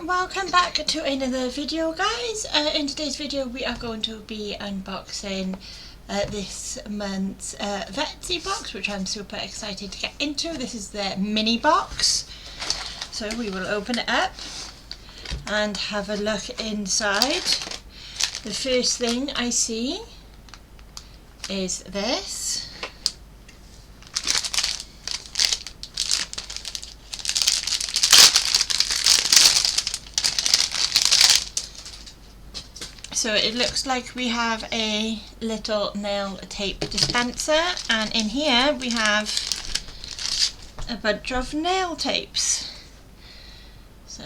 Welcome back to another video, guys. In today's video we are going to be unboxing this month's Vettsy box, which I'm super excited to get into. This is the mini box, so we will open it up and have a look inside. The first thing I see is this. So it looks like we have a little nail tape dispenser, and in here we have a bunch of nail tapes. So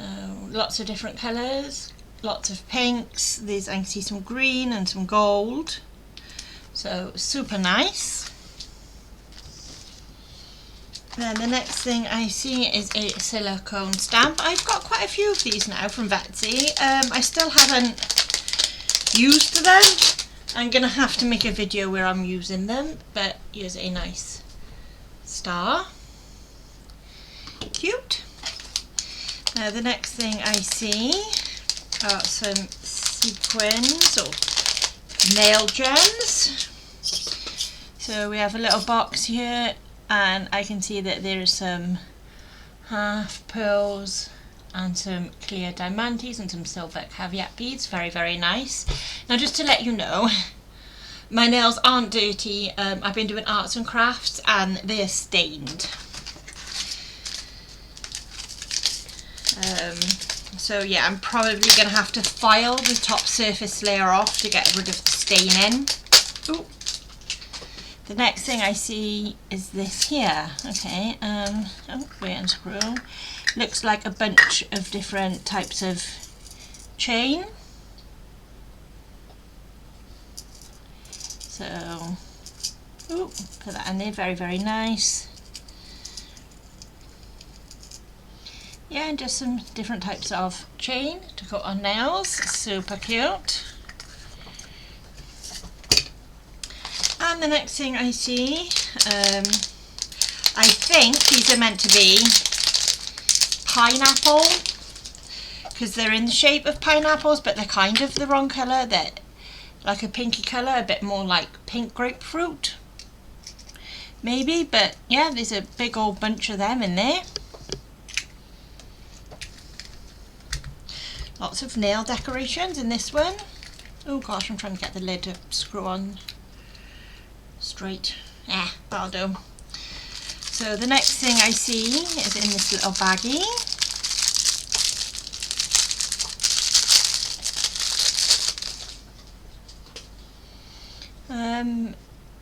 lots of different colours, lots of pinks. These, I can see some green and some gold. So super nice. Then the next thing I see is a silicone stamp. I've got quite a few of these now from Vettsy. I still haven't used them. I'm gonna have to make a video where I'm using them, but here's a nice star. Cute. Now the next thing I see are some sequins or nail gems. So we have a little box here, and I can see that there is some half pearls and some clear diamantes and some silver caveat beads. Very nice. Now just to let you know, my nails aren't dirty. I've been doing arts and crafts and they are stained. So yeah, I'm probably going to have to file the top surface layer off to get rid of the staining. Ooh. The next thing I see is this here. Okay, oh, wait and scroll. Looks like a bunch of different types of chain. So, ooh, put that in there, very nice. Yeah, and just some different types of chain to go on nails, super cute. And the next thing I see, I think these are meant to be pineapple, because they're in the shape of pineapples, but they're kind of the wrong colour. They're like a pinky colour, a bit more like pink grapefruit maybe, but yeah, there's a big old bunch of them in there. Lots of nail decorations in this one. Oh gosh, I'm trying to get the lid to screw on straight. Yeah, that'll do. So the next thing I see is in this little baggie.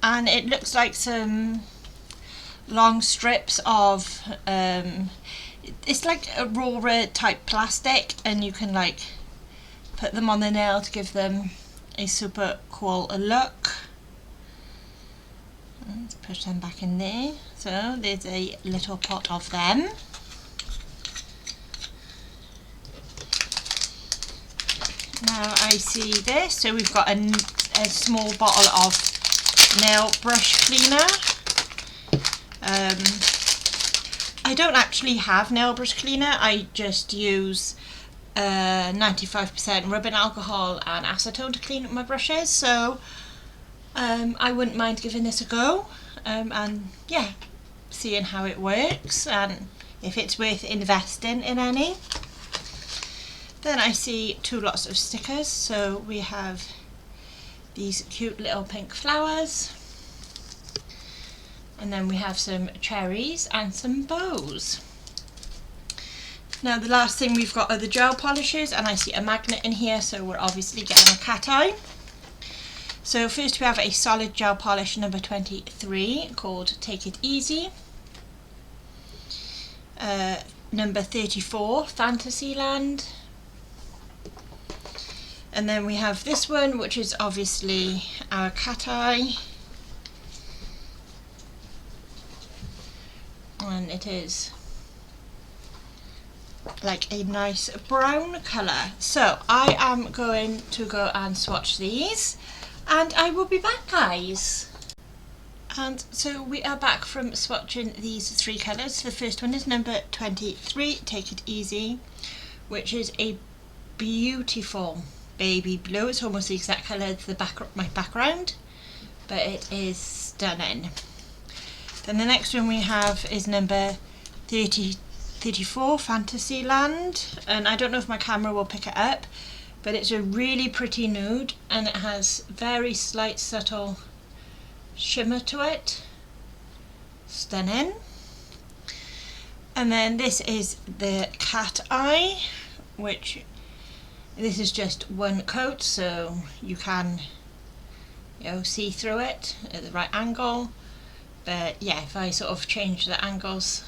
And it looks like some long strips of, it's like a Aurora type plastic, and you can like put them on the nail to give them a super cool look. Let's push them back in there. So there's a little pot of them. Now I see this. So we've got a small bottle of nail brush cleaner. I don't actually have nail brush cleaner. I just use 95% rubbing alcohol and acetone to clean up my brushes. So I wouldn't mind giving this a go, and yeah, seeing how it works and if it's worth investing in any. Then I see two lots of stickers. So we have these cute little pink flowers, and then we have some cherries and some bows. Now the last thing we've got are the gel polishes, and I see a magnet in here, so we're obviously getting a cat eye. So first we have a solid gel polish number 23 called Take It Easy. Number 34, Fantasyland. And then we have this one, which is obviously our cat eye. And it is like a nice brown colour. So I am going to go and swatch these, and I will be back, guys. And so we are back from swatching these three colours. The first one is number 23, Take It Easy, which is a beautiful baby blue. It's almost the exact colour as my background, but it is stunning. Then the next one we have is number 34, Fantasyland, and I don't know if my camera will pick it up, but it's a really pretty nude and it has very slight subtle shimmer to it. Stunning. And then this is the cat eye, which this is just one coat, so you can, you know, see through it at the right angle. But yeah, if I sort of change the angles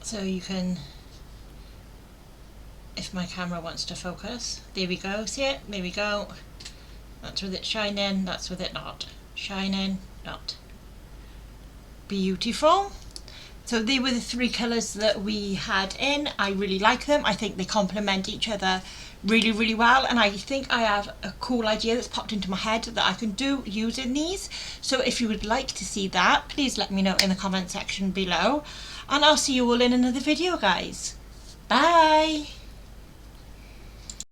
so you can, if my camera wants to focus, there we go, see it, there we go. That's with it shining, that's with it not shining, not. Beautiful. So they were the three colours that we had in. I really like them. I think they complement each other really, really well, and I think I have a cool idea that's popped into my head that I can do using these. So if you would like to see that, please let me know in the comment section below, and I'll see you all in another video, guys. Bye.